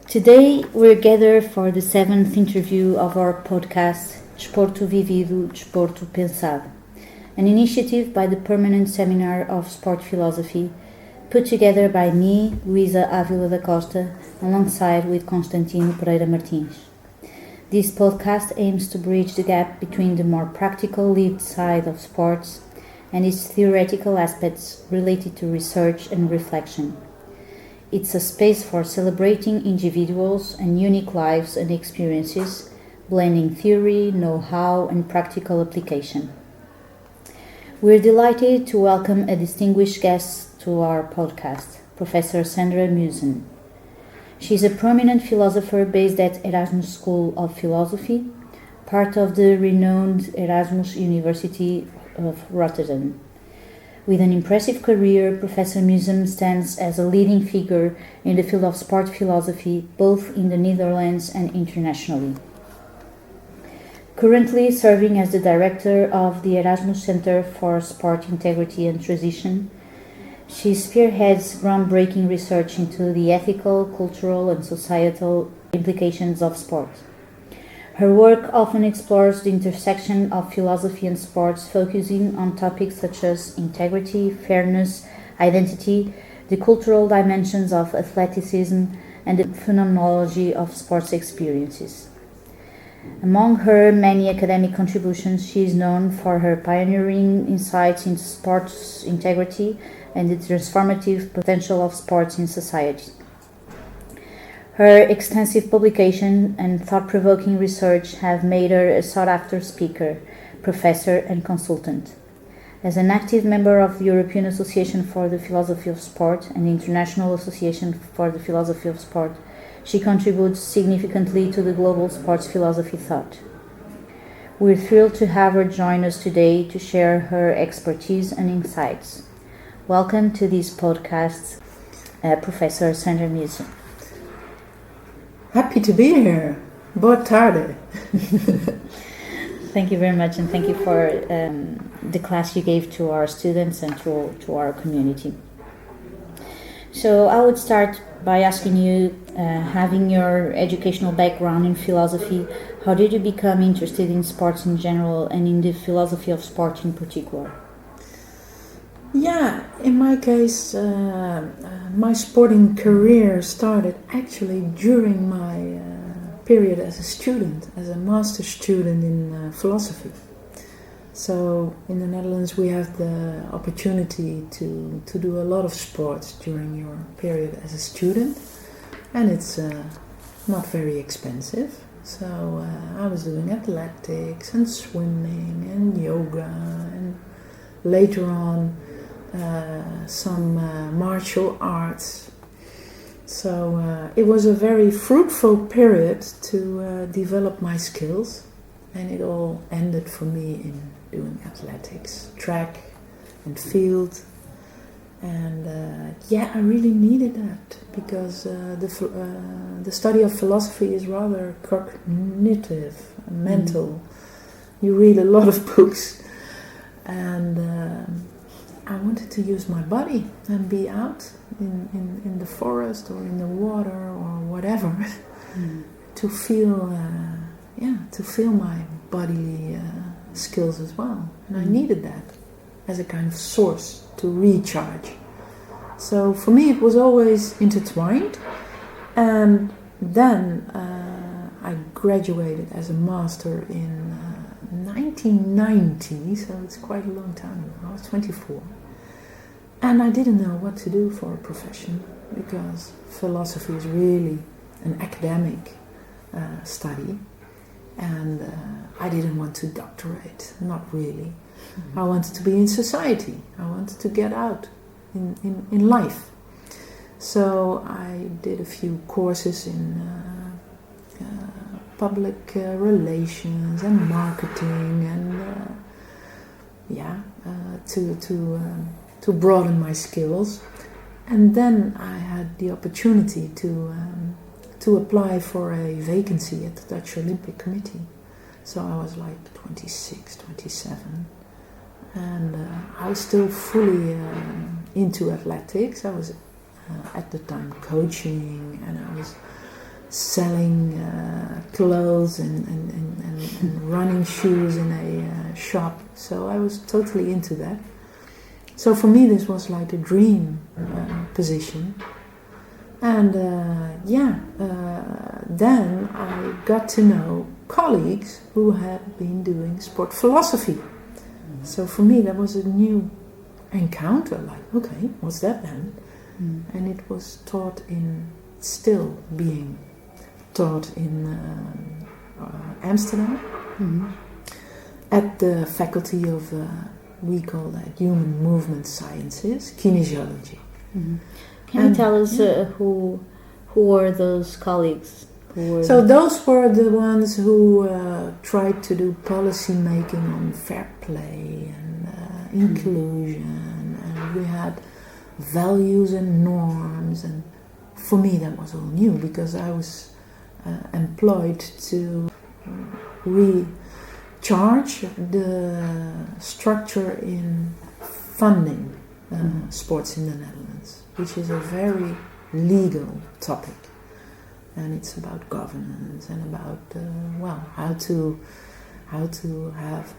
Today we're gathered for the 7th interview of our podcast Desporto, Vivido, Desporto, Pensado, an initiative by the Permanent Seminar of Sport Philosophy put together by me, Luísa Ávila da Costa, alongside with Constantino Pereira Martins. This podcast aims to bridge the gap between the more practical lived side of sports and its theoretical aspects related to research and reflection. It's a space for celebrating individuals and unique lives and experiences, blending theory, know-how, and practical application. We're delighted to welcome a distinguished guest to our podcast, Professor Sandra Meeuwsen. She's a prominent philosopher based at Erasmus School of Philosophy, part of the renowned Erasmus University of Rotterdam. With an impressive career, Professor Meeuwsen stands as a leading figure in the field of sport philosophy, both in the Netherlands and internationally. Currently serving as the director of the Erasmus Center for Sport Integrity and Transition, she spearheads groundbreaking research into the ethical, cultural, and societal implications of sport. Her work often explores the intersection of philosophy and sports, focusing on topics such as integrity, fairness, identity, the cultural dimensions of athleticism, and the phenomenology of sports experiences. Among her many academic contributions, she is known for her pioneering insights into sports integrity and the transformative potential of sports in society. Her extensive publication and thought-provoking research have made her a sought-after speaker, professor, and consultant. As an active member of the European Association for the Philosophy of Sport and the International Association for the Philosophy of Sport, she contributes significantly to the global sports philosophy thought. We're thrilled to have her join us today to share her expertise and insights. Welcome to this podcast, Professor Sandra Meeuwsen. Happy to be here. Boa tarde. Thank you very much, and thank you for the class you gave to our students and to our community. So I would start by asking you, having your educational background in philosophy, how did you become interested in sports in general and in the philosophy of sport in particular? Yeah, in my case, my sporting career started actually during my period as a student, as a master's student in philosophy. So in the Netherlands we have the opportunity to do a lot of sports during your period as a student, and it's not very expensive. So I was doing athletics and swimming and yoga, and later on some martial arts. So it was a very fruitful period to develop my skills, and it all ended for me in doing athletics, track and field. And I really needed that, because the study of philosophy is rather cognitive, mental. You read a lot of books, and I wanted to use my body and be out in the forest or in the water or whatever to feel my bodily skills as well. And I needed that as a kind of source to recharge. So for me it was always intertwined. And then I graduated as a master in 1990, so it's quite a long time ago. I was 24. And I didn't know what to do for a profession, because philosophy is really an academic study, and I didn't want to doctorate, not really. I wanted to be in society. I wanted to get out in life. So I did a few courses in public relations and marketing, and to broaden my skills. And then I had the opportunity to apply for a vacancy at the Dutch Olympic Committee. So I was like 26, 27, and I was still fully into athletics. I was at the time coaching, and I was selling clothes and running shoes in a shop. So I was totally into that. So for me this was like a dream position. And then I got to know colleagues who had been doing sport philosophy. Mm-hmm. So for me that was a new encounter, like, okay, what's that then? Mm-hmm. And it was still being taught in Amsterdam, mm-hmm. at the faculty of, we call that human movement sciences, kinesiology. Mm-hmm. Can you tell us who were those colleagues? So those were the ones who tried to do policy making on fair play and inclusion, and we had values and norms, and for me that was all new because I was employed to recharge the structure in funding sports in the Netherlands, which is a very legal topic, and it's about governance and about how to have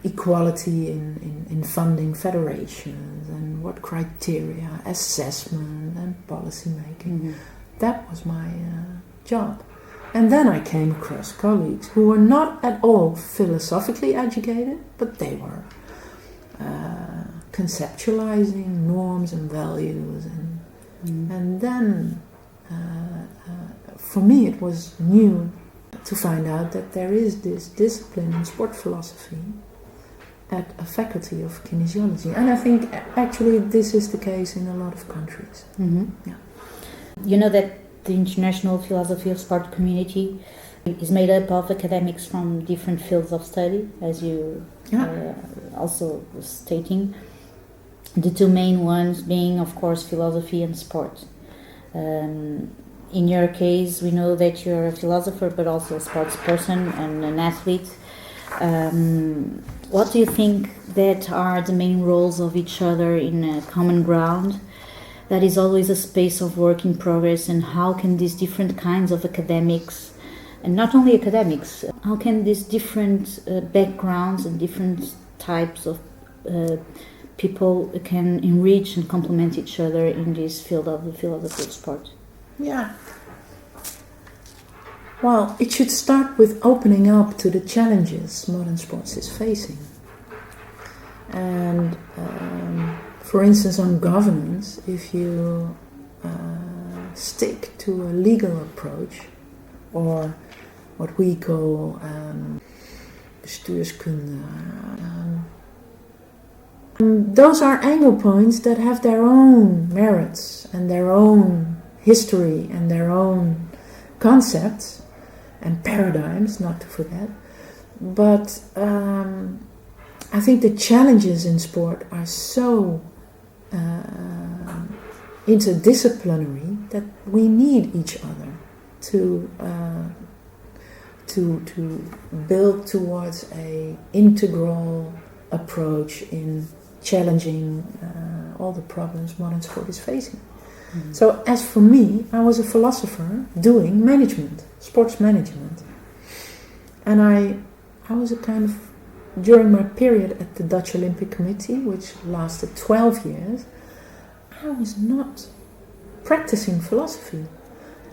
equality in funding federations and what criteria, assessment and policy making. Mm-hmm. That was my job. And then I came across colleagues who were not at all philosophically educated, but they were conceptualizing norms and values, and then for me it was new to find out that there is this discipline in sport philosophy at a faculty of kinesiology, and I think actually this is the case in a lot of countries. Mm-hmm. Yeah. You know that the International Philosophy of Sport community is made up of academics from different fields of study, as you also was stating. The two main ones being, of course, philosophy and sport. In your case, we know that you're a philosopher, but also a sports person and an athlete. What do you think that are the main roles of each other in a common ground? That is always a space of work in progress, and how can these different kinds of academics, and not only academics, how can these different backgrounds and different types of people can enrich and complement each other in this field of the philosophy of sport? Yeah. Well, it should start with opening up to the challenges modern sports is facing. And for instance, on governance, if you stick to a legal approach, or what we call bestuurskunde, those are angle points that have their own merits and their own history and their own concepts and paradigms, not to forget. But I think the challenges in sport are so interdisciplinary that we need each other to build towards a integral approach in challenging all the problems modern sport is facing. Mm-hmm. So as for me, I was a philosopher doing management, sports management. And I was a kind of, during my period at the Dutch Olympic Committee, which lasted 12 years, I was not practicing philosophy.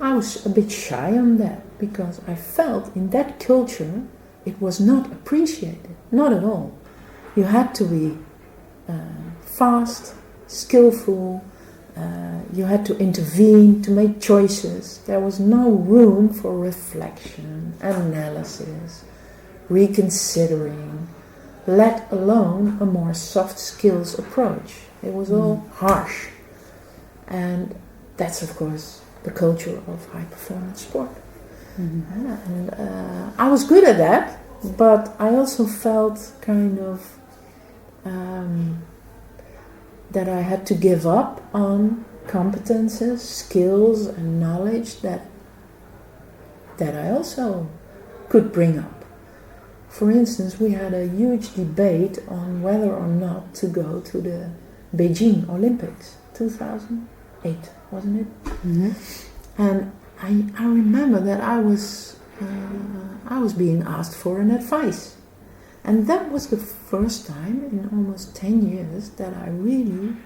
I was a bit shy on that, because I felt in that culture it was not appreciated, not at all. You had to be fast, skillful, you had to intervene, to make choices. There was no room for reflection, analysis, reconsidering, let alone a more soft skills approach. It was all harsh. And that's, of course, the culture of high performance sport. Mm-hmm. And I was good at that, but I also felt kind of that I had to give up on competences, skills and knowledge that I also could bring up. For instance, we had a huge debate on whether or not to go to the Beijing Olympics, 2008, wasn't it? Mm-hmm. And I remember that I was being asked for an advice, and that was the first time in almost 10 years that I really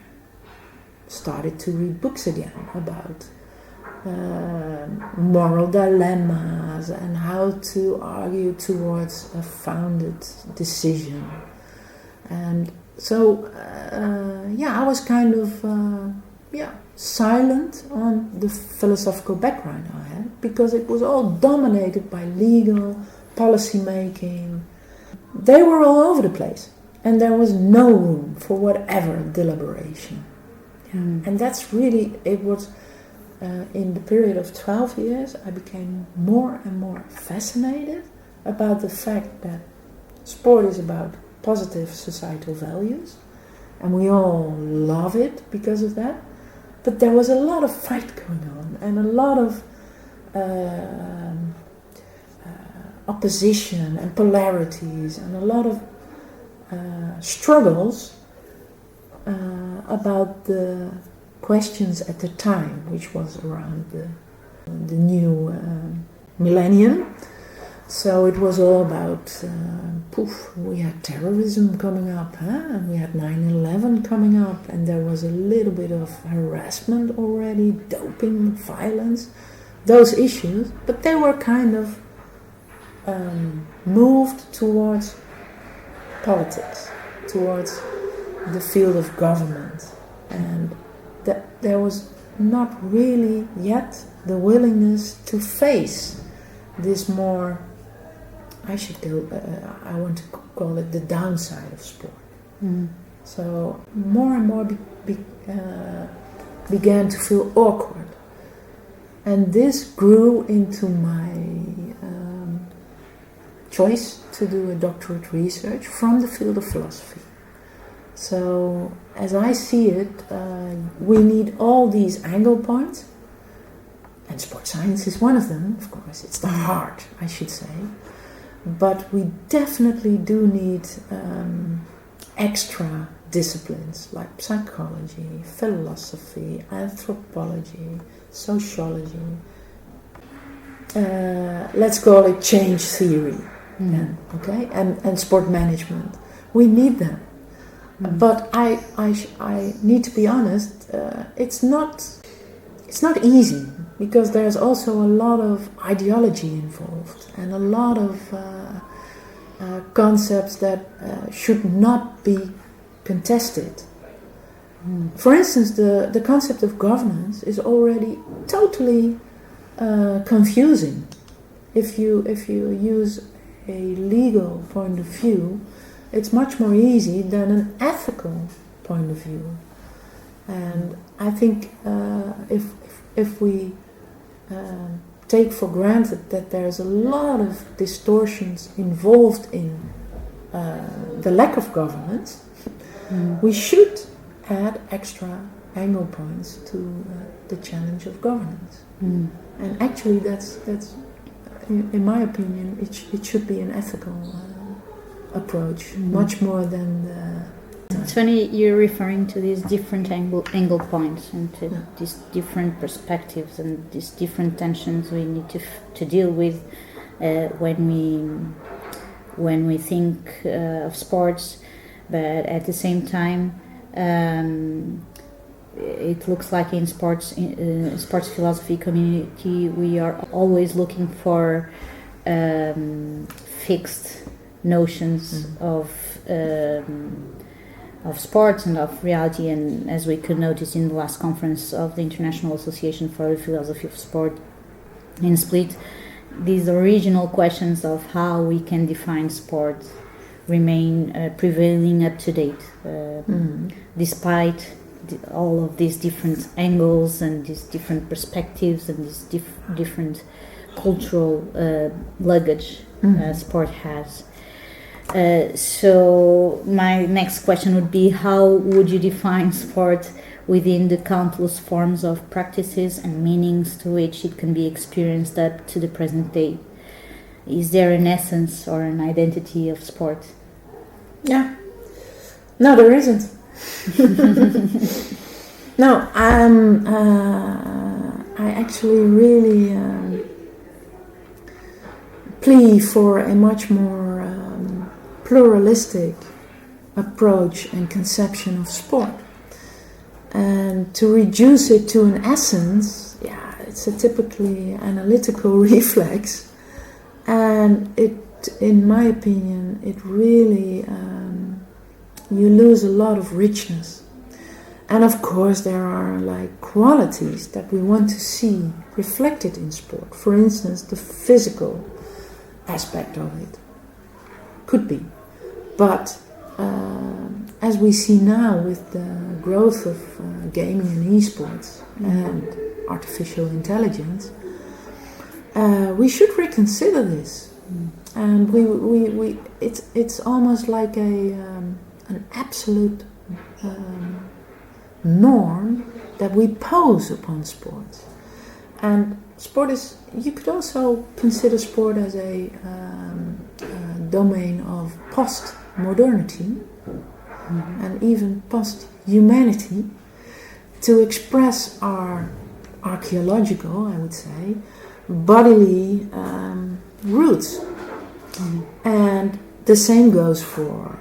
started to read books again about moral dilemmas and how to argue towards a founded decision. And so, I was kind of silent on the philosophical background I had, because it was all dominated by legal policy making. They were all over the place, and there was no room for whatever deliberation. And that's really, it was in the period of 12 years, I became more and more fascinated about the fact that sport is about positive societal values, and we all love it because of that. But there was a lot of fight going on, and a lot of opposition and polarities, and a lot of struggles about the questions at the time, which was around the new millennium. So it was all about, we had terrorism coming up, and we had 9/11 coming up, and there was a little bit of harassment already, doping, violence, those issues, but they were kind of moved towards politics, towards the field of government, and that there was not really yet the willingness to face this more, I want to call it the downside of sport. So more and more began to feel awkward, and this grew into my choice to do a doctorate research from the field of philosophy. So as I see it, we need all these angle points, and sports science is one of them, of course. It's the heart, I should say. But we definitely do need extra disciplines like psychology, philosophy, anthropology, sociology. Let's call it change theory, okay? And sport management. We need them. But I need to be honest, it's not easy, because there's also a lot of ideology involved, and a lot of concepts that should not be contested. For instance, the concept of governance is already totally confusing. If you use a legal point of view, it's much more easy than an ethical point of view. And I think if we take for granted that there's a lot of distortions involved in the lack of governance, we should add extra angle points to the challenge of governance. And actually that's in my opinion, it should be an ethical approach, much more than It's funny you're referring to these different angle points, and to these different perspectives, and these different tensions we need to deal with when we think of sports. But at the same time, it looks like in sports philosophy community, we are always looking for fixed notions of sports and of reality. And as we could notice in the last conference of the International Association for the Philosophy of Sport in Split, these original questions of how we can define sport remain prevailing up to date, despite all of these different angles and these different perspectives and these different cultural luggage sport has. So my next question would be, how would you define sport within the countless forms of practices and meanings to which it can be experienced up to the present day? Is there an essence or an identity of sport? Yeah. No, there isn't. No, I actually really plea for a much more pluralistic approach and conception of sport. And to reduce it to an essence, it's a typically analytical reflex. And it, in my opinion, it really, you lose a lot of richness. And of course there are like qualities that we want to see reflected in sport. For instance, the physical aspect of it could be. But as we see now with the growth of gaming and esports and artificial intelligence, we should reconsider this. And it's almost like an absolute norm that we pose upon sports. And sport is, you could also consider sport as a domain of post-modernity and even post-humanity, to express our archaeological, I would say, bodily roots. And the same goes for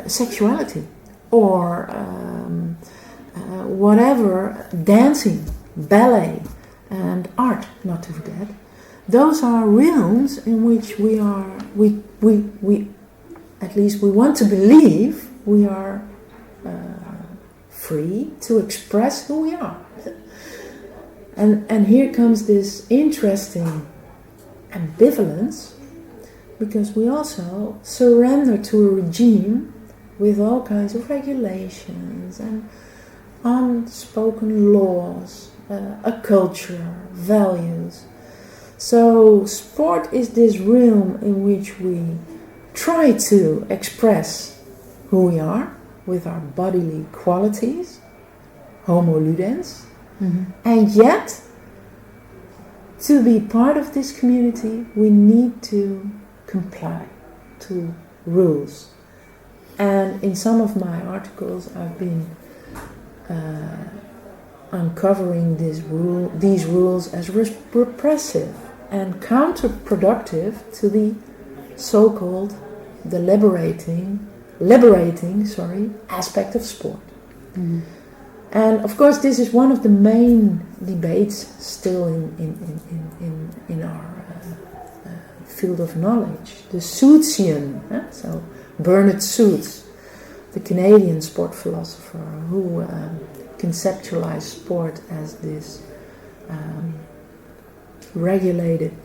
sexuality or whatever, dancing, ballet, and art, not to forget. Those are realms in which we at least we want to believe we are free to express who we are. And here comes this interesting ambivalence, because we also surrender to a regime with all kinds of regulations and unspoken laws, a culture, values. So sport is this realm in which we try to express who we are with our bodily qualities, homo ludens, and yet to be part of this community we need to comply to rules. And in some of my articles I've been uncovering these rules as repressive and counterproductive to the so-called liberating aspect of sport. And of course this is one of the main debates still in our field of knowledge. The Suitsian, so Bernard Suits, the Canadian sport philosopher who conceptualized sport as this regulated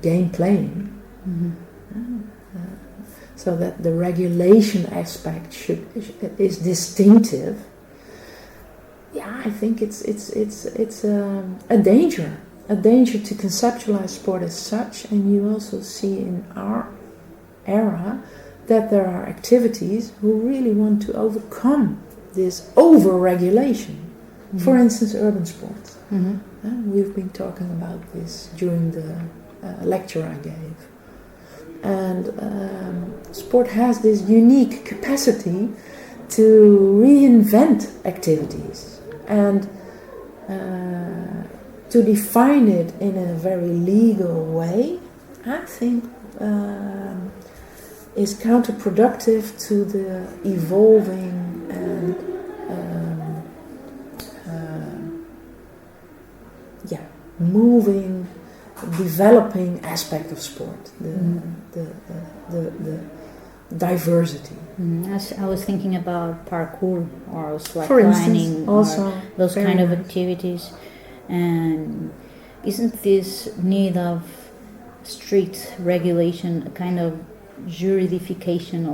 game playing, so that the regulation aspect is distinctive. I think it's a danger to conceptualize sport as such. And you also see in our era that there are activities who really want to overcome this over-regulation. For instance, urban sports. We've been talking about this during the lecture I gave. And sport has this unique capacity to reinvent activities and to define it in a very legal way, I think is counterproductive to the evolving and moving, developing aspect of sport, the diversity. I was thinking about parkour or slack For instance, lining, also or those very kind of nice. activities. And isn't this need of strict regulation a kind of juridification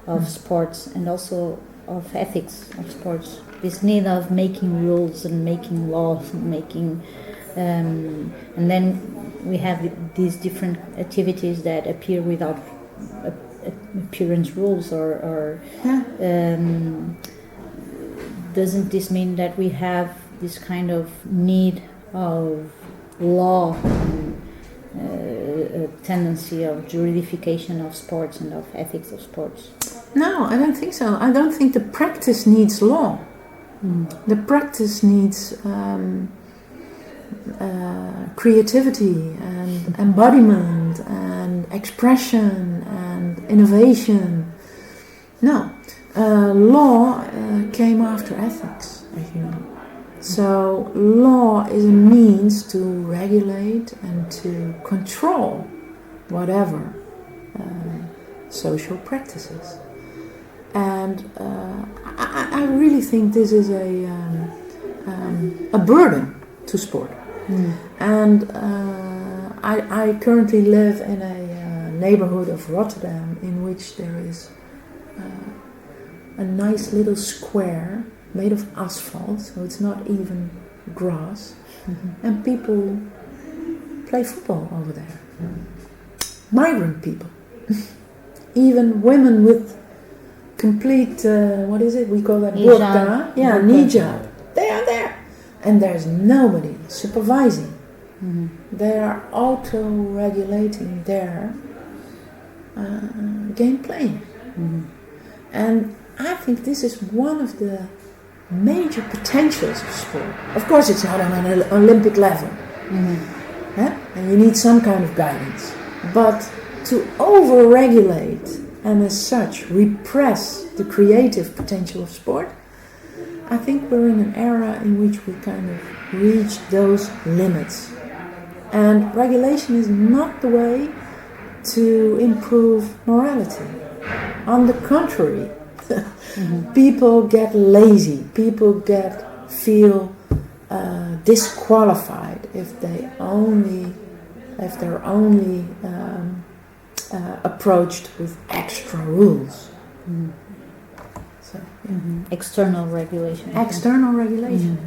of sports and also of ethics of sports? This need of making rules and making laws and making and then we have these different activities that appear without appearance rules or doesn't this mean that we have this kind of need of law and a tendency of juridification of sports and of ethics of sports? No, I don't think so. I don't think the practice needs law. The practice needs creativity and embodiment and expression and innovation. No, law came after ethics, as you know. So law is a means to regulate and to control whatever social practices. And I really think this is a burden to sport. And I currently live in a neighborhood of Rotterdam in which there is a nice little square made of asphalt, so it's not even grass, and people play football over there. Migrant people, even women with complete, what is it? We call that burqa. Yeah, hijab. They are there, and there's nobody supervising. They are auto-regulating their game playing, and I think this is one of the major potentials of sport. Of course, it's not on an Olympic level, and you need some kind of guidance. But to over-regulate and as such repress the creative potential of sport, I think we're in an era in which we kind of reach those limits. And regulation is not the way to improve morality. On the contrary, people get lazy, people feel disqualified if they're only approached with extra rules. So, External regulation. External regulation.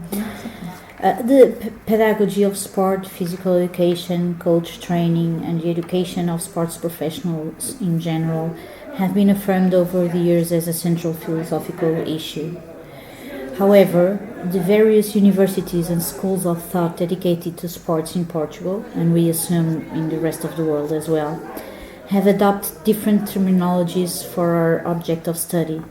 The pedagogy of sport, physical education, coach training, and the education of sports professionals in general have been affirmed over the years as a central philosophical issue. However, the various universities and schools of thought dedicated to sports in Portugal, and we assume in the rest of the world as well, have adopted different terminologies for our object of study,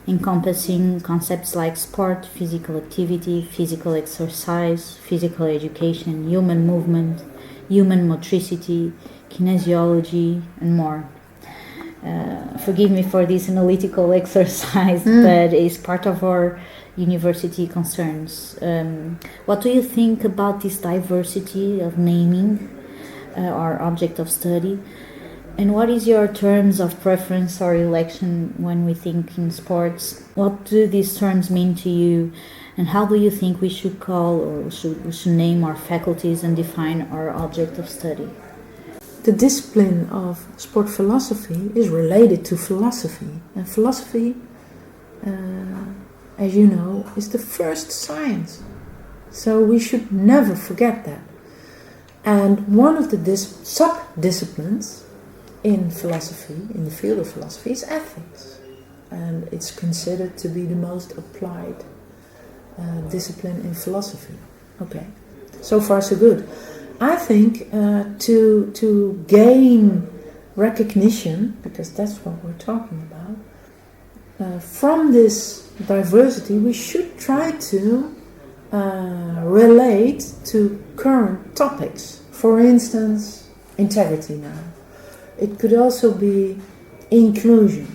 encompassing concepts like sport, physical activity, physical exercise, physical education, human movement, human motricity, kinesiology, and more. Forgive me for this analytical exercise, but it's part of our university concerns. What do you think about this diversity of naming our object of study? And what is your terms of preference or election when we think in sports? What do these terms mean to you? And how do you think we should call or we should name our faculties and define our object of study? The discipline of sport philosophy is related to philosophy. And philosophy, as you know, is the first science. So we should never forget that. And one of the sub-disciplines in philosophy, in the field of philosophy, is ethics. And it's considered to be the most applied discipline in philosophy. Okay, so far so good. I think to gain recognition, because that's what we're talking about, from this diversity, we should try to relate to current topics. For instance, integrity now. It could also be inclusion.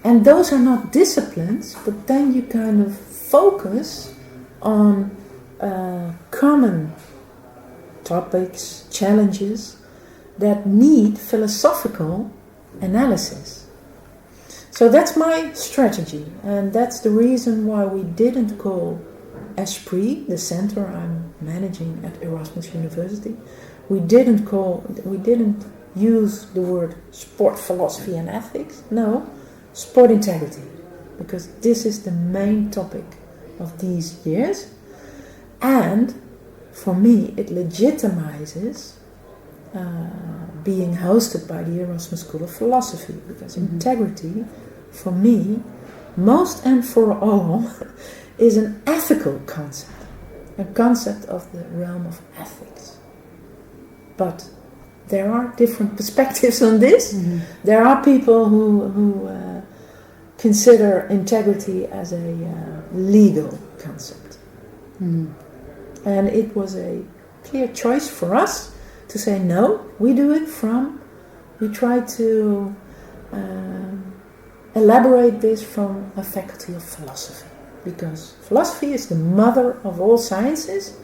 And those are not disciplines, but then you kind of focus on common topics, challenges that need philosophical analysis. So that's my strategy, and that's the reason why we didn't call Esprit, the center I'm managing at Erasmus University, we didn't use the word sport philosophy and ethics. No, sport integrity, because this is the main topic of these years, and for me it legitimizes being hosted by the Erasmus School of Philosophy, because integrity, for me, most and for all, is an ethical concept, a concept of the realm of ethics. But there are different perspectives on this. There are people who consider integrity as a legal concept. And it was a clear choice for us to say no, we try to elaborate this from a faculty of philosophy, because philosophy is the mother of all sciences,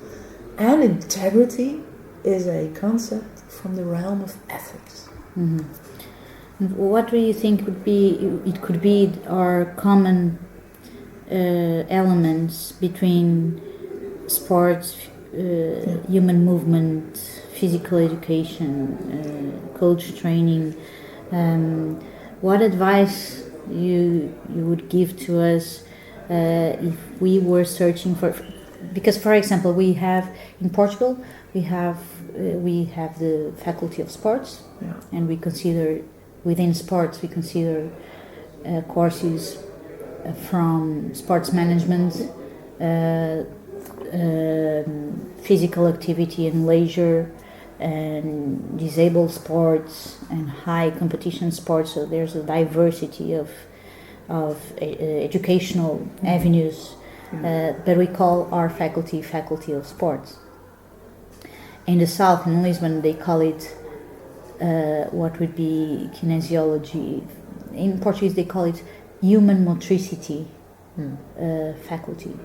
and integrity is a concept from the realm of ethics. What do you think could be our common elements between sports, human movement, physical education, coach training? What advice you would give to us if we were searching for? Because, for example, we have in Portugal we have the faculty of sports, and we consider within sports we consider courses from sports management, physical activity and leisure, and disabled sports and high competition sports. So there's a diversity of educational avenues that we call our faculty of sports. In the south, in Lisbon, they call it what would be kinesiology. In Portuguese, they call it human motricity faculty.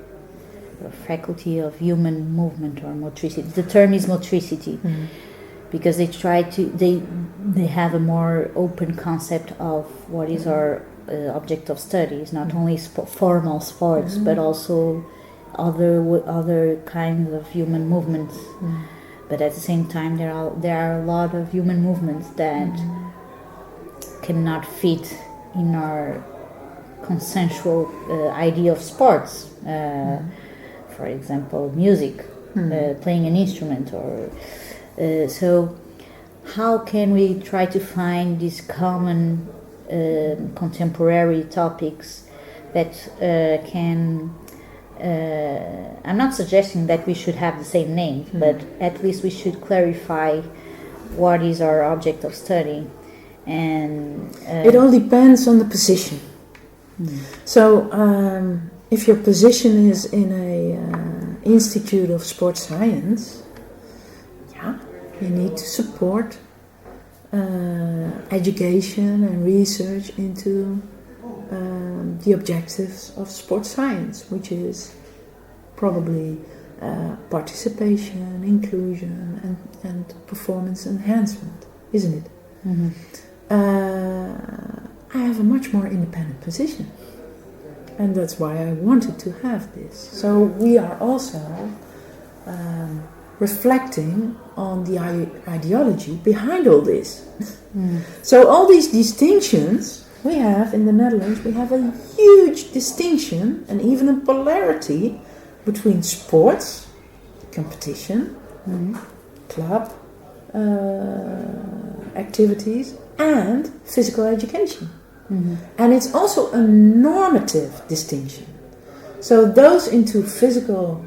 Or faculty of human movement or motricity. The term is motricity because they have a more open concept of what is our object of study. It's not only formal sports, but also other kinds of human movements. But at the same time, there are a lot of human movements that cannot fit in our consensual idea of sports. For example, music, playing an instrument, or so. How can we try to find these common contemporary topics that can? I'm not suggesting that we should have the same name, but at least we should clarify what is our object of study. And it all depends on the position. So if your position is in a institute of sports science, you need to support education and research into the objectives of sports science, which is probably participation, inclusion, and performance enhancement, isn't it? I have a much more independent position, and that's why I wanted to have this. So we are also reflecting on the ideology behind all this. So all these distinctions we have in the Netherlands, we have a huge distinction and even a polarity between sports, competition, club activities, and physical education. And it's also a normative distinction. So those into physical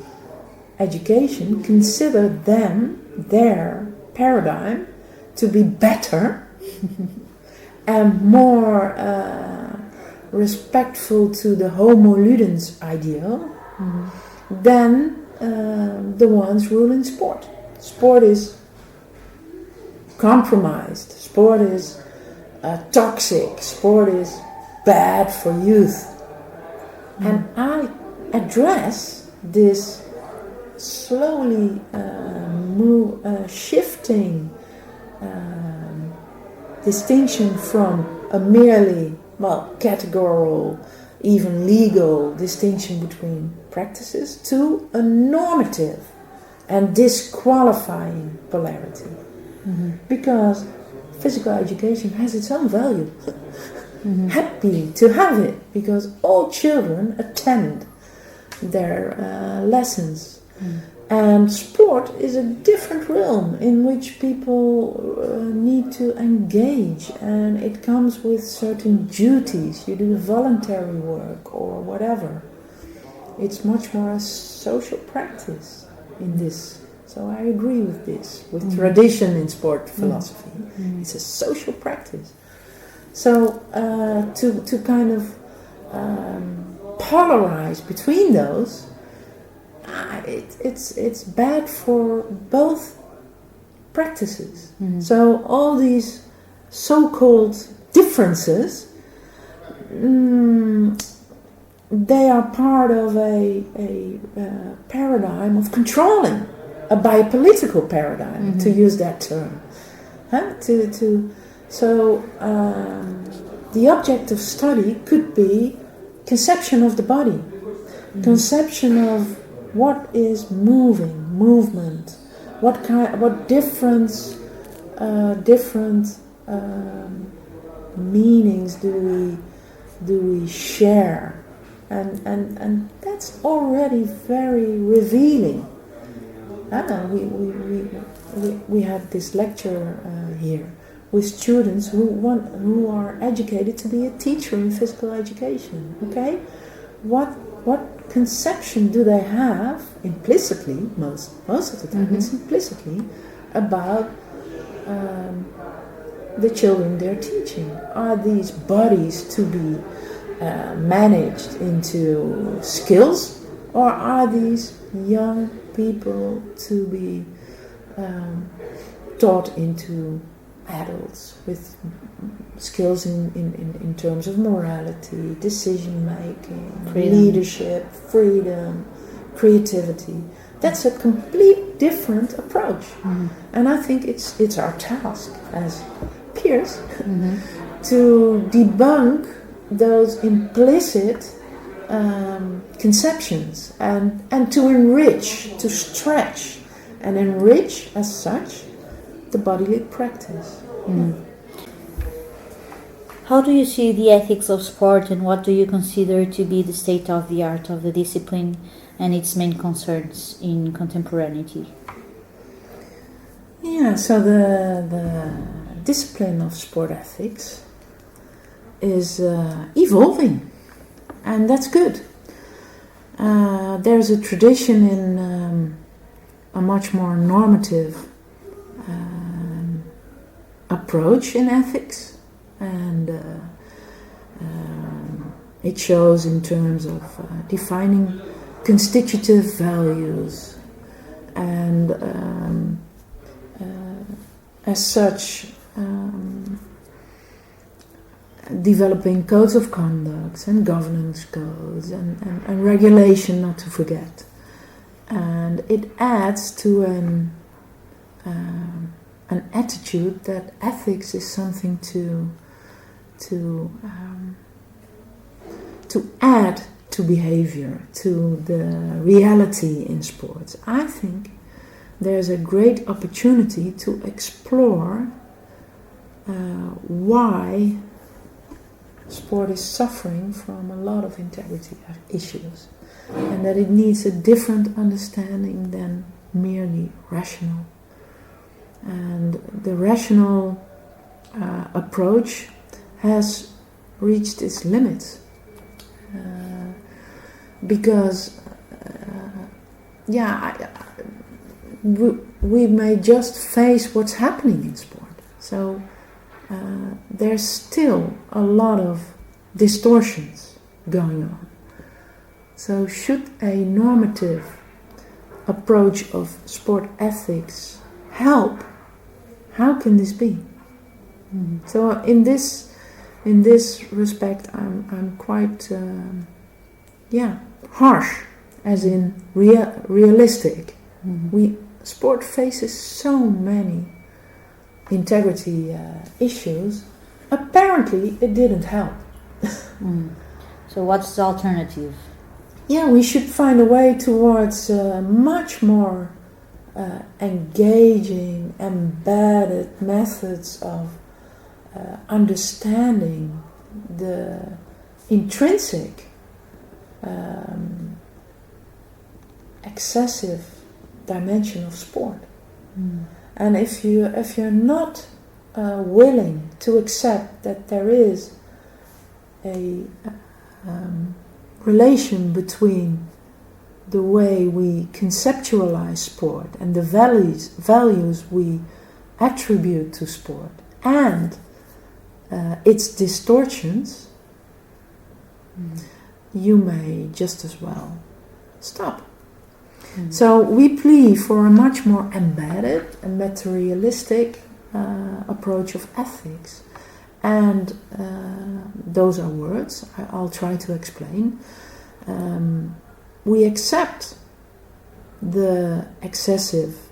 education consider their paradigm to be better and more respectful to the homo ludens ideal than the ones ruling sport. Sport is compromised. Sport is toxic. Sport is bad for youth. And I address this slowly shifting distinction from a merely, categorical, even legal distinction between practices to a normative and disqualifying polarity. Because physical education has its own value. Happy to have it, because all children attend their lessons. And sport is a different realm in which people need to engage, and it comes with certain duties. You do voluntary work or whatever. It's much more a social practice in this. So I agree with this, with tradition in sport philosophy. It's a social practice. So to kind of polarize between those, it's bad for both practices. Mm-hmm. So all these so-called differences, they are part of a paradigm of controlling, a biopolitical paradigm, to use that term. So the object of study could be conception of the body, conception of what is movement, what different meanings do we share, and that's already very revealing. We had this lecture here with students who are educated to be a teacher in physical education. Okay, what conception do they have implicitly? Most of the time, it's implicitly about the children they're teaching. Are these bodies to be managed into skills, or are these young people to be taught into adults with skills in terms of morality, decision making, leadership, freedom, creativity? That's a complete different approach, and I think it's our task as peers to debunk those implicit conceptions and to enrich, to stretch and enrich as such the bodily practice. How do you see the ethics of sport, and what do you consider to be the state of the art of the discipline and its main concerns in contemporaneity? Yeah, so the discipline of sport ethics is evolving, and that's good. There's a tradition in a much more normative approach in ethics, and it shows in terms of defining constitutive values, and as such developing codes of conduct and governance codes and regulation, not to forget. And it adds to an attitude that ethics is something to add to behavior, to the reality in sports. I think there's a great opportunity to explore why sport is suffering from a lot of integrity issues, and that it needs a different understanding than merely rational. And the rational approach has reached its limits because we may just face what's happening in sport. So there's still a lot of distortions going on. So should a normative approach of sport ethics help? How can this be? So in this respect, I'm quite harsh, as in realistic. Sport faces so many integrity issues. Apparently, it didn't help. So what's the alternative? Yeah, we should find a way towards much more engaging, embedded methods of understanding the intrinsic, excessive dimension of sport. And if you're not willing to accept that there is a relation between the way we conceptualize sport and the values we attribute to sport and its distortions, you may just as well stop. So we plea for a much more embedded and materialistic approach of ethics. And those are words I'll try to explain. We accept the excessive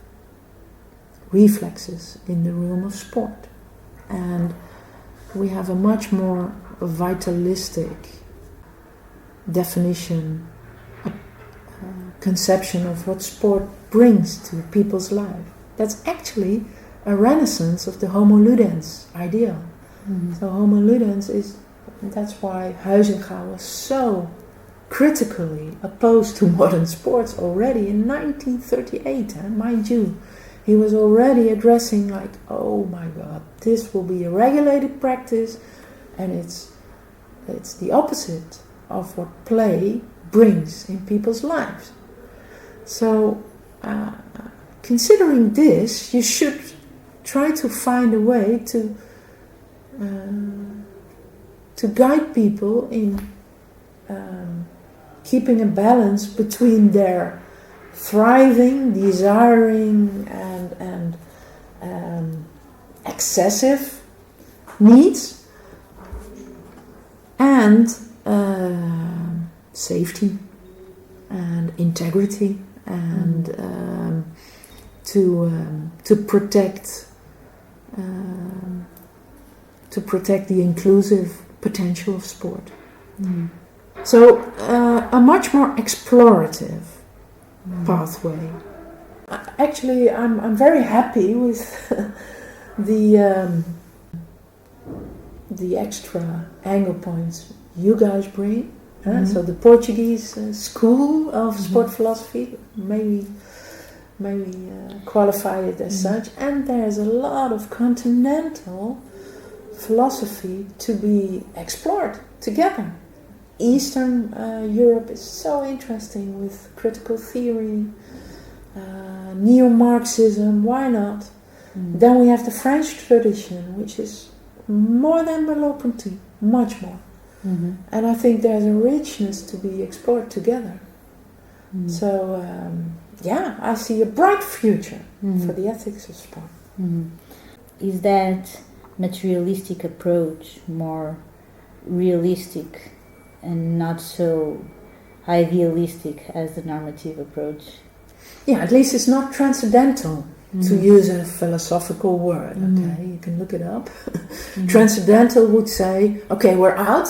reflexes in the realm of sport. And we have a much more vitalistic definition, conception of what sport brings to people's life. That's actually a renaissance of the homo ludens ideal. So homo ludens that's why Huizinga was so critically opposed to modern sports already in 1938, mind you. He was already addressing like, oh my God, this will be a regulated practice, and it's the opposite of what play brings in people's lives. So, considering this, you should try to find a way to guide people in keeping a balance between their thriving, desiring, and excessive needs and safety and integrity, and to protect the inclusive potential of sport. So a much more explorative pathway. Actually, I'm very happy with the extra angle points you guys bring. So the Portuguese school of sport philosophy, maybe qualify it as such, and there's a lot of continental philosophy to be explored together. Eastern Europe is so interesting with critical theory, neo-Marxism, why not? Then we have the French tradition, which is more than Merleau-Ponty, much more. And I think there's a richness to be explored together. So, I see a bright future for the ethics of sport. Is that materialistic approach more realistic and not so idealistic as the normative approach? Yeah, at least it's not transcendental, to use a philosophical word. Okay, you can look it up. Transcendental would say, okay, we're out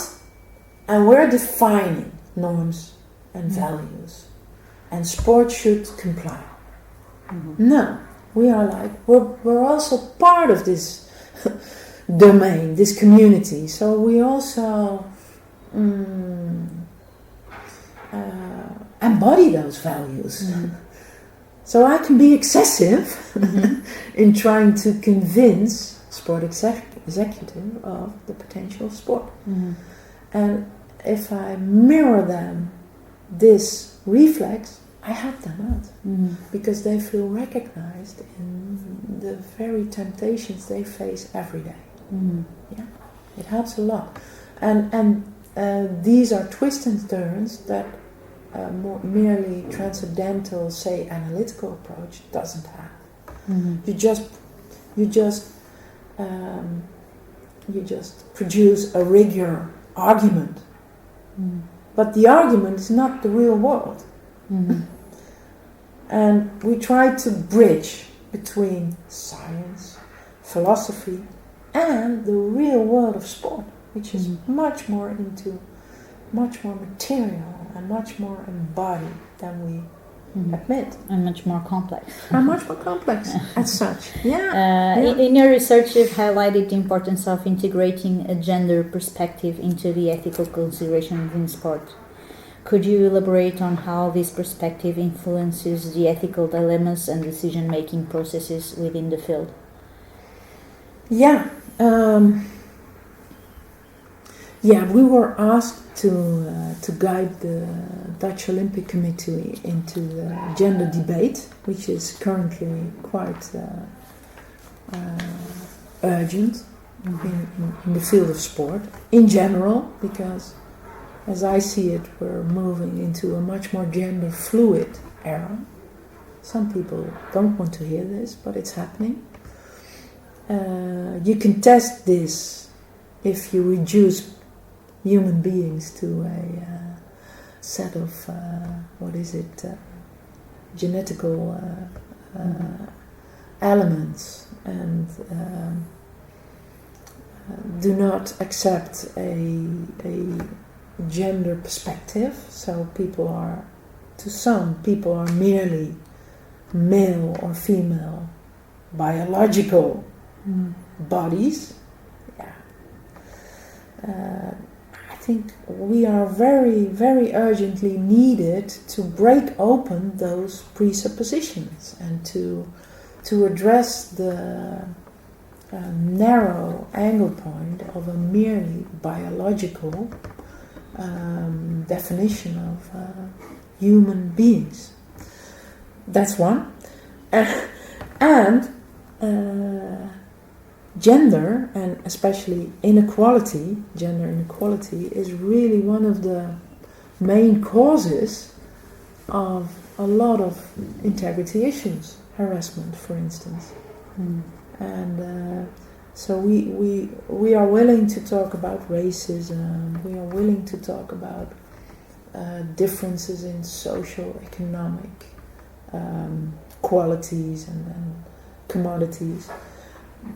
and we're defining norms and values, and sport should comply. No, we are like, we're also part of this domain, this community, so we also embody those values. So I can be excessive in trying to convince sport executive of the potential of sport. And if I mirror them this reflex, I help them out because they feel recognized in the very temptations they face every day. Yeah, it helps a lot. And these are twists and turns that more merely transcendental, say, analytical approach doesn't have. You just produce a rigor argument, but the argument is not the real world. And we try to bridge between science, philosophy, and the real world of sport, which is much more material and much more embodied than we admit. And much more complex. As such. In your research, you've highlighted the importance of integrating a gender perspective into the ethical considerations in sport. Could you elaborate on how this perspective influences the ethical dilemmas and decision-making processes within the field? We were asked to guide the Dutch Olympic Committee into the gender debate, which is currently quite urgent in the field of sport in general, because as I see it, we're moving into a much more gender fluid era. Some people don't want to hear this, but it's happening. You can test this if you reduce human beings to a set of, genetical elements, and do not accept a gender perspective. So some people are merely male or female biological bodies. Yeah. I think we are very, very urgently needed to break open those presuppositions and to address the narrow angle point of a merely biological definition of human beings. That's one. And gender, and especially gender inequality, is really one of the main causes of a lot of integrity issues, harassment, for instance. And so we are willing to talk about racism, we are willing to talk about differences in social, economic qualities and commodities.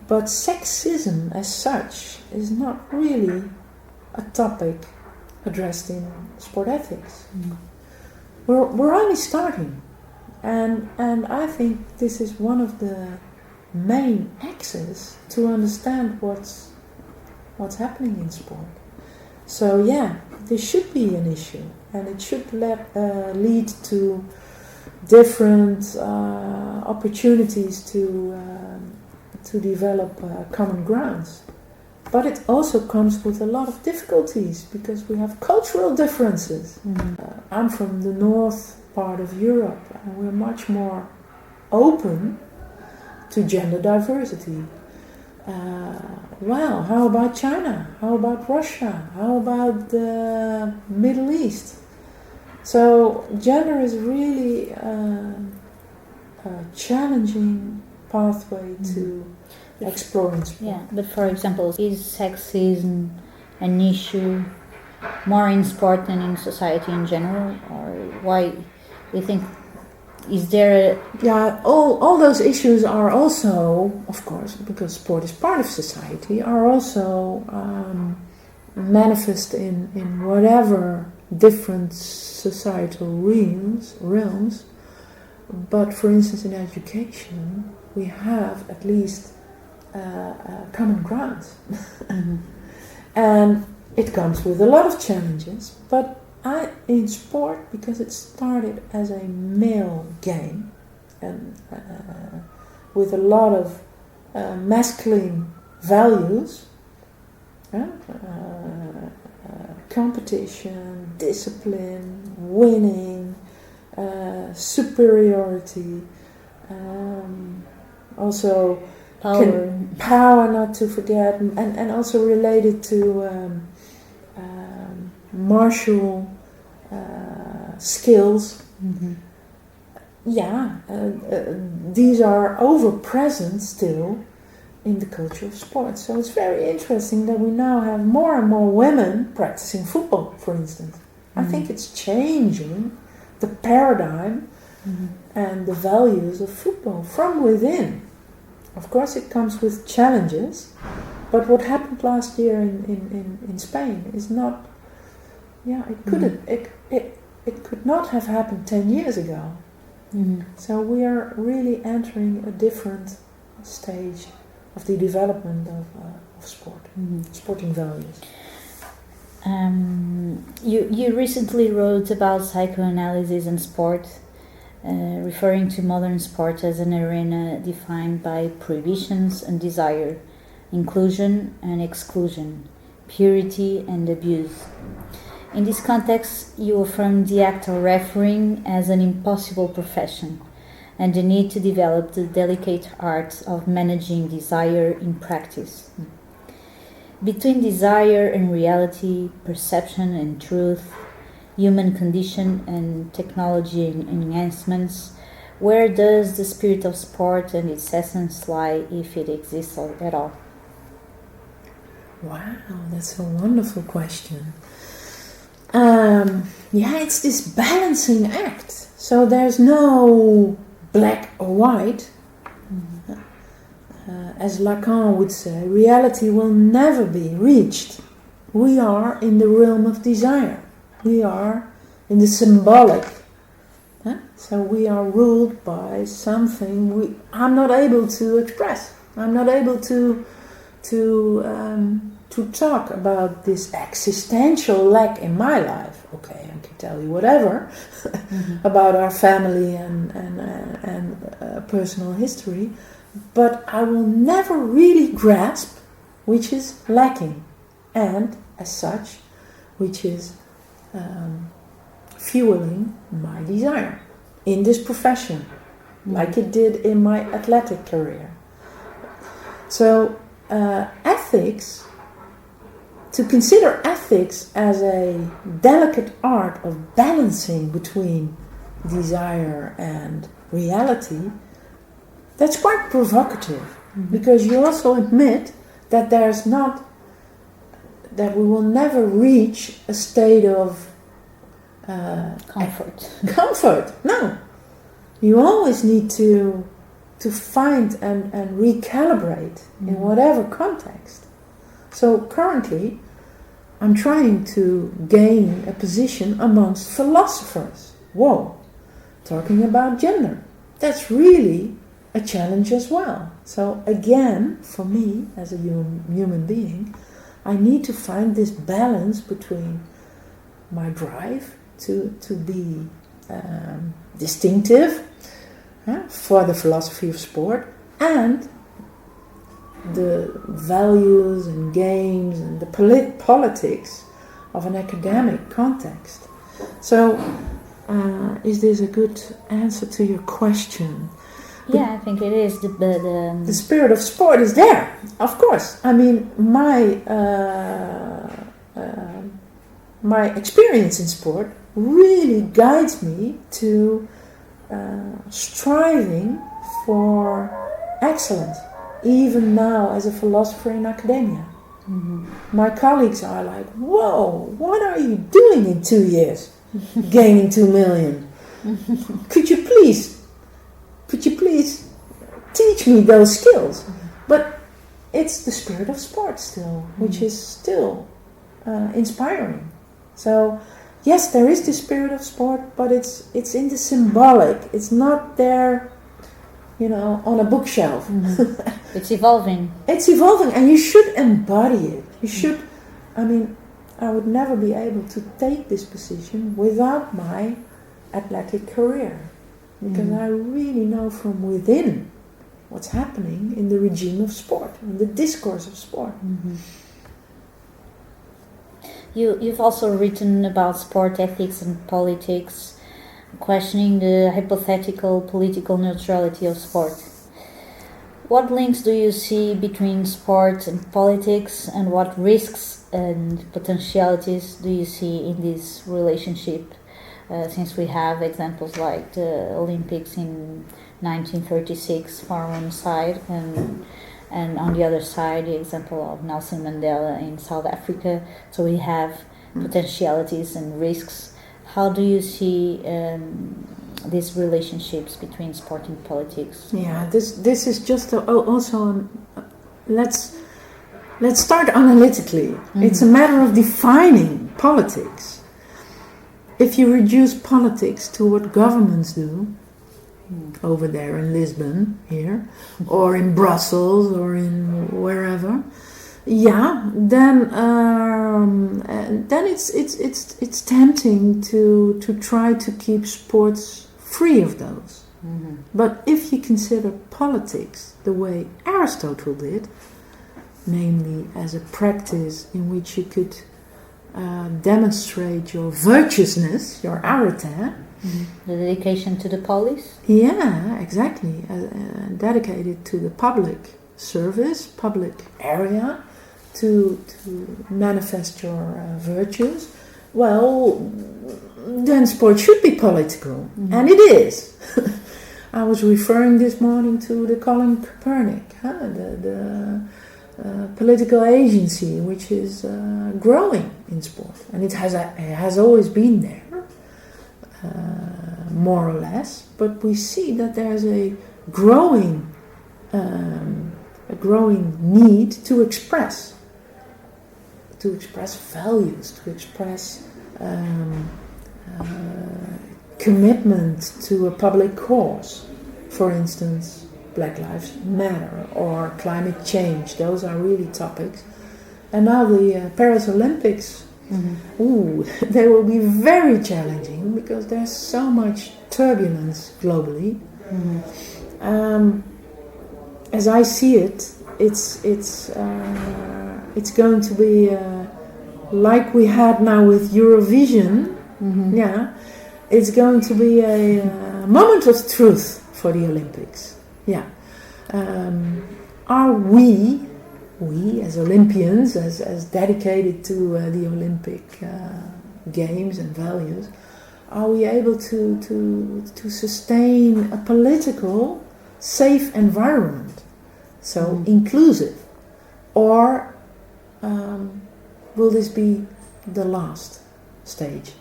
But sexism as such is not really a topic addressed in sport ethics. We're only starting, and I think this is one of the main axes to understand what's happening in sport. So yeah, this should be an issue, and it should lead to different opportunities to develop common grounds. But it also comes with a lot of difficulties because we have cultural differences. I'm from the north part of Europe, and we're much more open to gender diversity. Well, how about China? How about Russia? How about the Middle East? So gender is really a challenging pathway to explore in sport. Yeah, but for example, is sexism an issue more in sport than in society in general? Or why do you think, is there Yeah, all those issues are also, of course, because sport is part of society, are also manifest in whatever different societal realms. But for instance, in education, we have at least common grounds. And it comes with a lot of challenges, but in sport, because it started as a male game and with a lot of masculine values, competition, discipline, winning, superiority, also power, not to forget, and also related to martial skills. These are over present still in the culture of sports. So it's very interesting that we now have more and more women practicing football, for instance. I think it's changing the paradigm and the values of football from within. Of course it comes with challenges, but what happened last year in Spain is not, it could not have happened 10 years ago. So we are really entering a different stage of the development of sport, sporting values. You recently wrote about psychoanalysis and sport, referring to modern sport as an arena defined by prohibitions and desire, inclusion and exclusion, purity and abuse. In this context, you affirm the act of refereeing as an impossible profession and the need to develop the delicate art of managing desire in practice. Between desire and reality, perception and truth, human condition and technology enhancements, where does the spirit of sport and its essence lie, if it exists at all? Wow, that's a wonderful question. It's this balancing act. So there's no black or white. As Lacan would say, reality will never be reached. We are in the realm of desire. We are in the symbolic. So we are ruled by something I'm not able to express. I'm not able to talk about this existential lack in my life. Okay, I can tell you whatever about our family and personal history, but I will never really grasp which is lacking, and as such, which is fueling my desire in this profession, like it did in my athletic career. So ethics, to consider ethics as a delicate art of balancing between desire and reality, that's quite provocative, because you also admit that that we will never reach a state of comfort. No, you always need to find and recalibrate in whatever context. So currently, I'm trying to gain a position amongst philosophers. Whoa, talking about gender. That's really a challenge as well. So again, for me, as a human being, I need to find this balance between my drive to be distinctive for the philosophy of sport, and the values and games and the politics of an academic context. So, is this a good answer to your question? Yeah, I think it is. The spirit of sport is there, of course. I mean, my experience in sport really guides me to striving for excellence, even now as a philosopher in academia. My colleagues are like, whoa, what are you doing in 2 years? Gaining 2 million. Could you please teach me those skills? But it's the spirit of sport still, which is still inspiring. So yes, there is the spirit of sport, but it's in the symbolic. It's not there, on a bookshelf. It's evolving. It's evolving, and you should embody it. You should. I would never be able to take this position without my athletic career, because I really know from within what's happening in the regime of sport, in the discourse of sport. You've also written about sport ethics and politics, questioning the hypothetical political neutrality of sport. What links do you see between sport and politics, and what risks and potentialities do you see in this relationship, since we have examples like the Olympics in 1936 for one side, and on the other side the example of Nelson Mandela in South Africa. So we have potentialities and risks. How do you see these relationships between sport and politics? Yeah, this is just also let's start analytically. It's a matter of defining politics. If you reduce politics to what governments do over there in Lisbon, here, or in Brussels, or in wherever, then it's tempting to try to keep sports free of those. But if you consider politics the way Aristotle did, namely as a practice in which you could demonstrate your virtuousness, your arete, the dedication to the polis? Yeah, exactly. Dedicated to the public service, public area, to manifest your virtues, well, then sport should be political, and it is. I was referring this morning to the Colin Kaepernick, the political agency, which is growing in sport, and it has always been there, more or less. But we see that there's a growing need to express values, to express commitment to a public cause. For instance, Black Lives Matter or climate change. Those are really topics. And now the Paris Olympics, they will be very challenging because there's so much turbulence globally. As I see it, it's going to be like we had now with Eurovision. Yeah, it's going to be a moment of truth for the Olympics. Yeah, are we as Olympians, as dedicated to the Olympic games and values, are we able to sustain a political, safe environment, so inclusive, or will this be the last stage,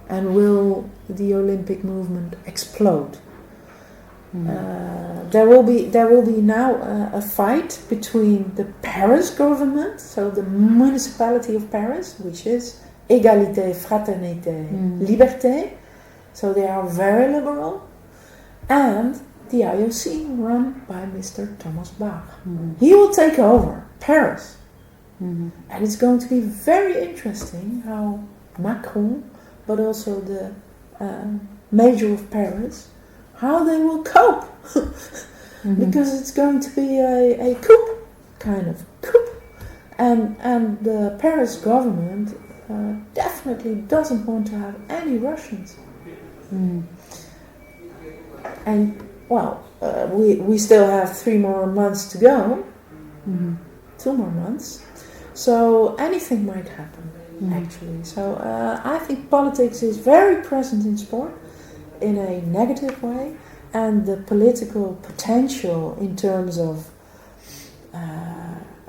and will the Olympic movement explode? There will be now a fight between the Paris government, so the municipality of Paris, which is égalité, fraternité, liberté, so they are very liberal, and the IOC run by Mr. Thomas Bach. He will take over Paris, and it's going to be very interesting how Macron, but also the mayor of Paris, how they will cope, because it's going to be a coup, kind of coup, and the Paris government definitely doesn't want to have any Russians. And well, we still have 3 more months to go, 2 more months, so anything might happen actually. So I think politics is very present in sport, in a negative way, and the political potential in terms of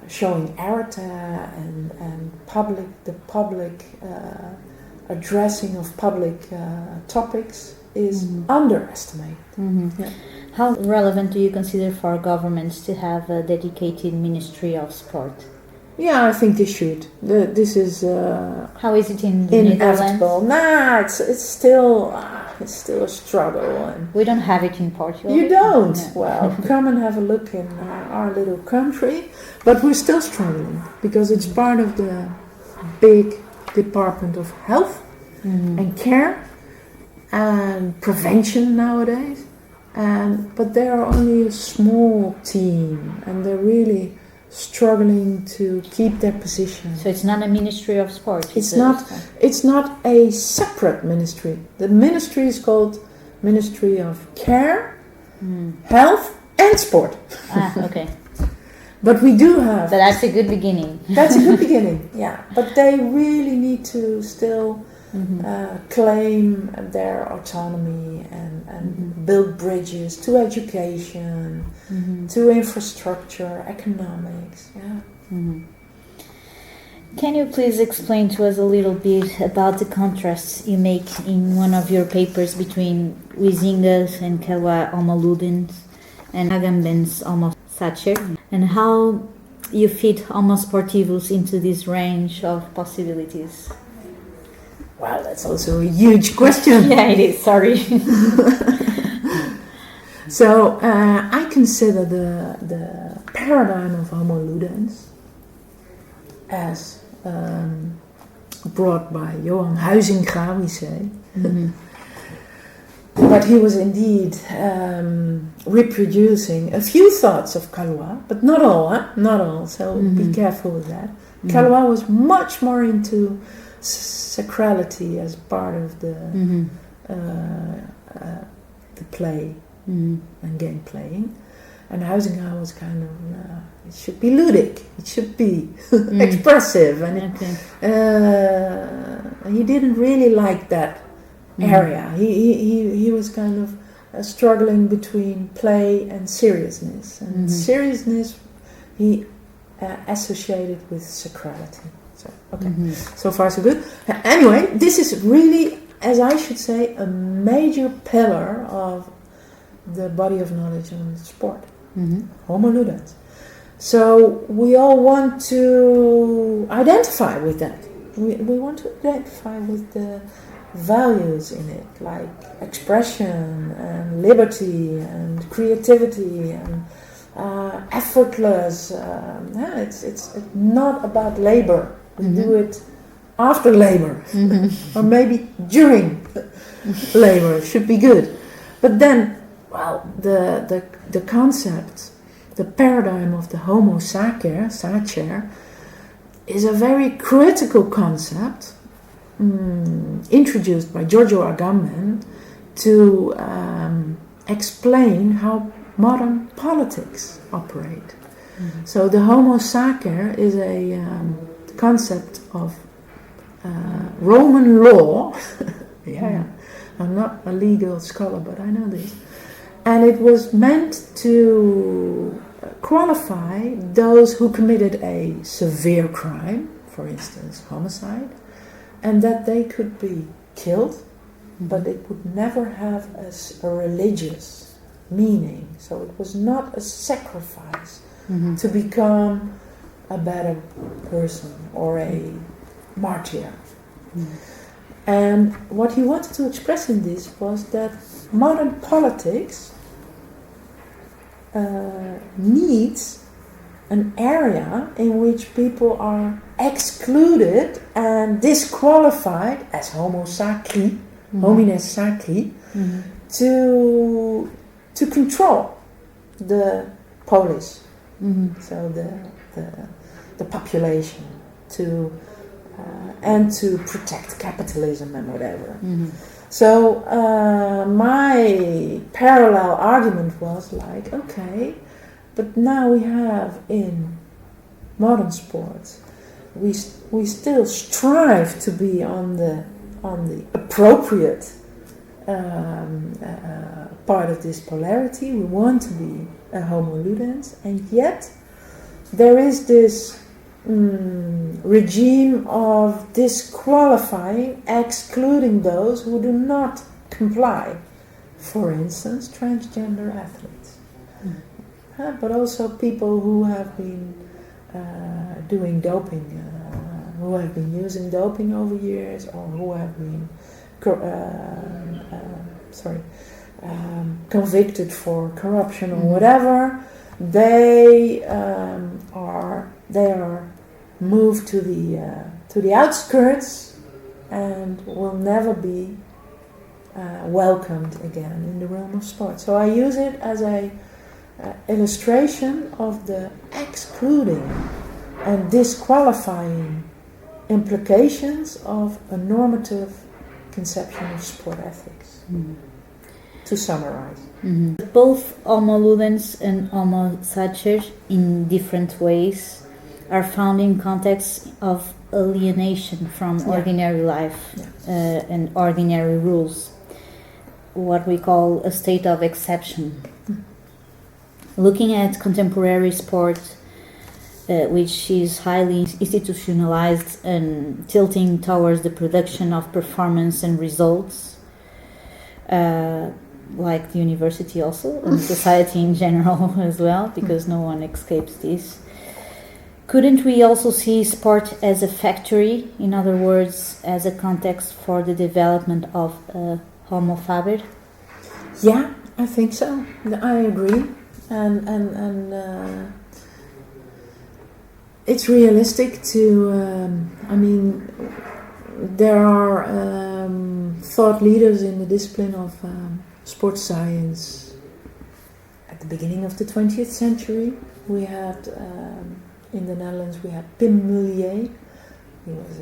showing arete and the public addressing of public topics is underestimated. Yeah. How relevant do you consider for governments to have a dedicated Ministry of Sport? Yeah, I think they should. This is how is it in the inevitable. Netherlands? Nah, it's still a struggle. And we don't have it in Portugal. You don't? No. Well, come and have a look in our little country. But we're still struggling because it's part of the big Department of Health and Care and Prevention nowadays. But they are only a small team, and they're really struggling to keep their position. So it's not a Ministry of Sport. It's not a separate ministry. The ministry is called Ministry of Care, Health and Sport. Okay. But we do have... But that's a good beginning. That's a good beginning, yeah. But they really need to still claim their autonomy and build bridges to education, to infrastructure, economics, yeah. Can you please explain to us a little bit about the contrasts you make in one of your papers between Wizinga's and Kawa Homolludens and Agamben's Homo Sacer, and how you fit Homo Sportivus into this range of possibilities? Wow, that's also a huge question. Yeah, it is, sorry. So, I consider the paradigm of Homo Ludens as brought by Johan Huizinga, we say. But he was indeed reproducing a few thoughts of Calois, but not all, not all, so be careful with that. Calois was much more into sacrality as part of the play and game playing, And Huizinga was kind of, it should be ludic, it should be expressive, and he didn't really like that area. He was kind of struggling between play and seriousness, and seriousness he associated with sacrality. So so far so good. Anyway, this is really, as I should say, a major pillar of the body of knowledge on sport. Homo ludens. So we all want to identify with that. We want to identify with the values in it, like expression and liberty and creativity and effortless. It's not about labor. We do it after labor, or maybe during labor. It should be good. But then, well, the concept, the paradigm of the Homo sacer, is a very critical concept introduced by Giorgio Agamben to explain how modern politics operate. So the Homo sacer is a concept of Roman law. I'm not a legal scholar, but I know this. And it was meant to qualify those who committed a severe crime, for instance, homicide, and that they could be killed, but it would never have a religious meaning. So it was not a sacrifice to become a better person or a martyr. And what he wanted to express in this was that modern politics needs an area in which people are excluded and disqualified as homo sacri, homines sacri, to control the polis, so the population, and to protect capitalism and whatever. So my parallel argument was like, okay, but now we have in modern sports, we still strive to be on the appropriate part of this polarity. We want to be a homo ludens, and yet there is this regime of disqualifying, excluding those who do not comply. For instance, transgender athletes, but also people who have been doing doping, who have been using doping over years, or who have been convicted for corruption or whatever. They are moved to the outskirts and will never be welcomed again in the realm of sport. So I use it as a illustration of the excluding and disqualifying implications of a normative conception of sport ethics. To summarize. Both Homo ludens and Homo sacer, in different ways, are found in contexts of alienation from ordinary life and ordinary rules, what we call a state of exception. Looking at contemporary sport, which is highly institutionalized and tilting towards the production of performance and results, like the university also, and society in general as well, because no one escapes this. Couldn't we also see sport as a factory, in other words, as a context for the development of Homo faber? Yeah, I think so. I agree. And it's realistic to, there are thought leaders in the discipline of sports science. At the beginning of the 20th century, we had, in the Netherlands, we had Pim Mulier. He was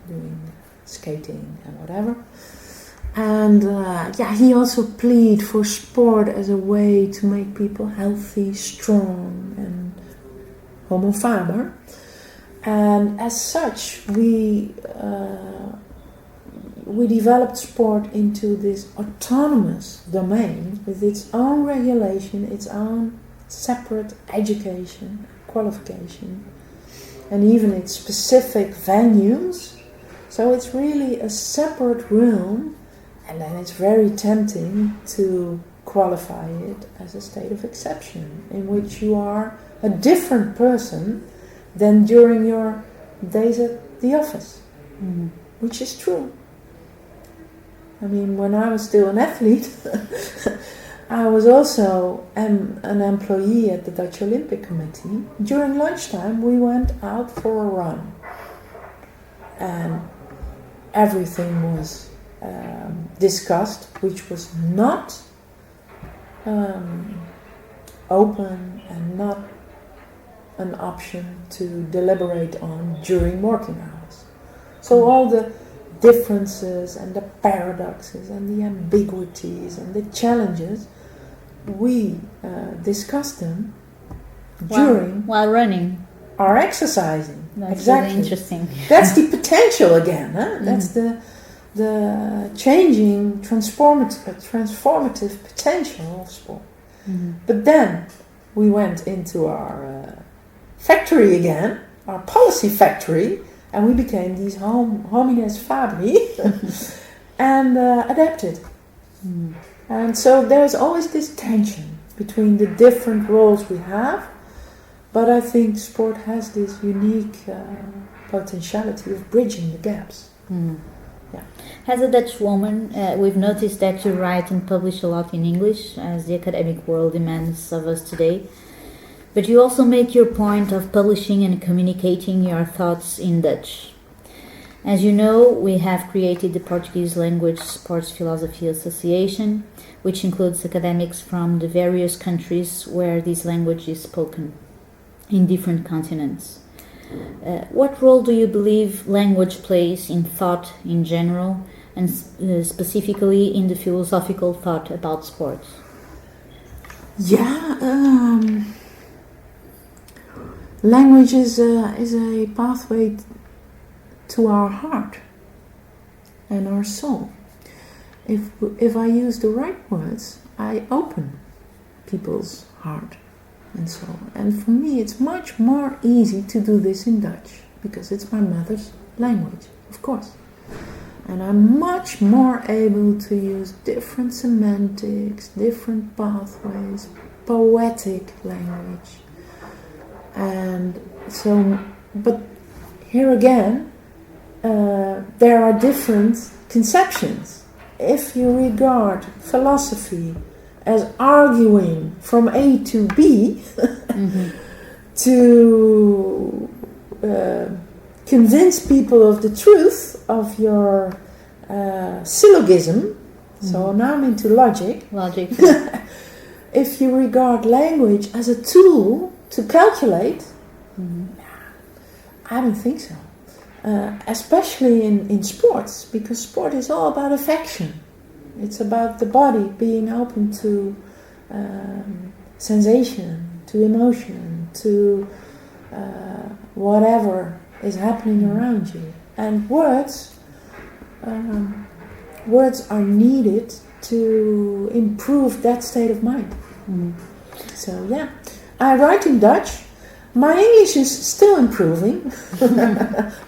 doing skating and whatever. And he also plead for sport as a way to make people healthy, strong, and homo faber. And as such, we developed sport into this autonomous domain with its own regulation, its own separate education, qualification, and even its specific venues. So it's really a separate realm, and then it's very tempting to qualify it as a state of exception, in which you are a different person than during your days at the office, which is true. I mean, when I was still an athlete, I was also an employee at the Dutch Olympic Committee. During lunchtime, we went out for a run. And everything was discussed, which was not open and not an option to deliberate on during working hours. So all the differences and the paradoxes and the ambiguities and the challenges, we discussed them during while running or exercising. That's exactly. Really interesting. That's the potential again. Huh? That's the changing, transformative potential of sport. But then we went into our factory again, our policy factory, and we became these homines fabri and adapted. And so there's always this tension between the different roles we have, but I think sport has this unique potentiality of bridging the gaps. Yeah. As a Dutch woman, we've noticed that you write and publish a lot in English, as the academic world demands of us today. But you also make your point of publishing and communicating your thoughts in Dutch. As you know, we have created the Portuguese Language Sports Philosophy Association, which includes academics from the various countries where this language is spoken in different continents. What role do you believe language plays in thought in general, and specifically in the philosophical thought about sports? Language is a pathway to our heart and our soul. If I use the right words, I open people's heart and soul. And for me, it's much more easy to do this in Dutch, because it's my mother's language, of course. And I'm much more able to use different semantics, different pathways, poetic language. And so, but here again, there are different conceptions. If you regard philosophy as arguing from A to B, to convince people of the truth of your syllogism, so now I'm into logic. If you regard language as a tool to calculate, I don't think so. Especially in sports, because sport is all about affection. It's about the body being open to sensation, to emotion, to whatever is happening around you. And words are needed to improve that state of mind. So yeah, I write in Dutch. My English is still improving,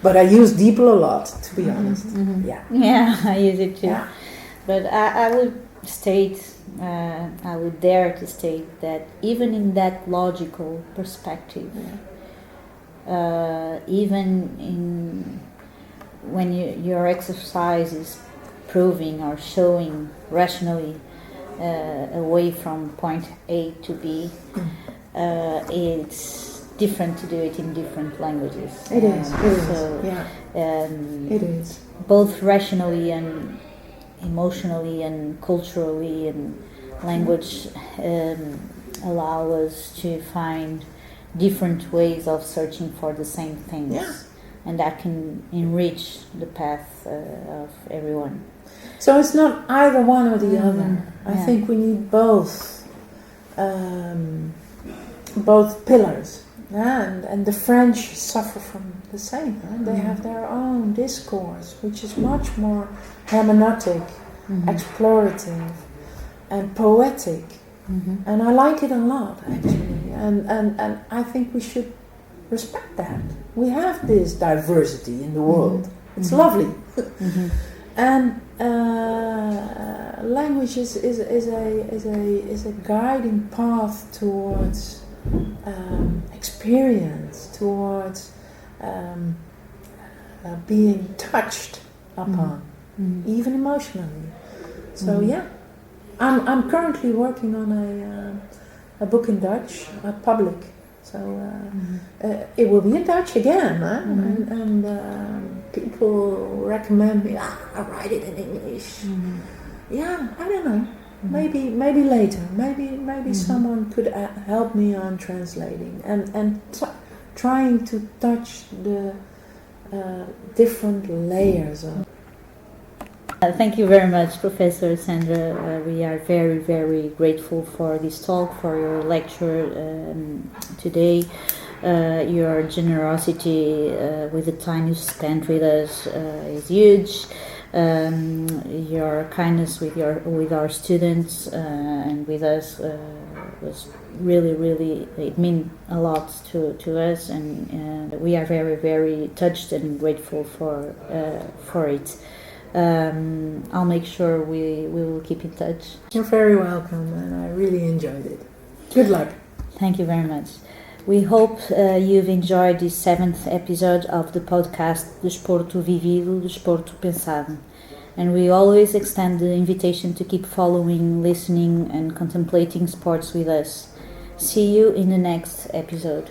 but I use Diepel a lot, to be honest. Yeah, I use it too. Yeah. But I would dare to state that even in that logical perspective, even in when your exercise is proving or showing rationally a way from point A to B, it's different to do it in different languages. It is. It is. Both rationally and emotionally and culturally, and language allow us to find different ways of searching for the same things. and that can enrich the path of everyone. So it's not either one or the other. I Yeah. think we need both pillars. Yeah? And the French suffer from the same. Huh? They have their own discourse, which is much more hermeneutic, explorative, and poetic. And I like it a lot, actually. And I think we should respect that. We have this diversity in the world. It's lovely. And language is a guiding path towards experience, towards being touched upon, even emotionally. So yeah, I'm currently working on a book in Dutch, public. So it will be in Dutch again, huh? And people recommend me. I write it in English. Yeah, I don't know. Maybe later. Maybe someone could help me on translating and trying to touch the different layers of. Thank you very much, Professor Sandra. We are very, very grateful for this talk, for your lecture today. Your generosity with the time you spent with us is huge. Your kindness with our students and with us was really, it meant a lot to us, and we are very, very touched and grateful for it. I'll make sure we will keep in touch. You're very welcome, and I really enjoyed it. Good luck. Thank you very much. We hope you've enjoyed this 7th episode of the podcast Desporto, Vivido, Desporto, Pensado. And we always extend the invitation to keep following, listening and contemplating sports with us. See you in the next episode.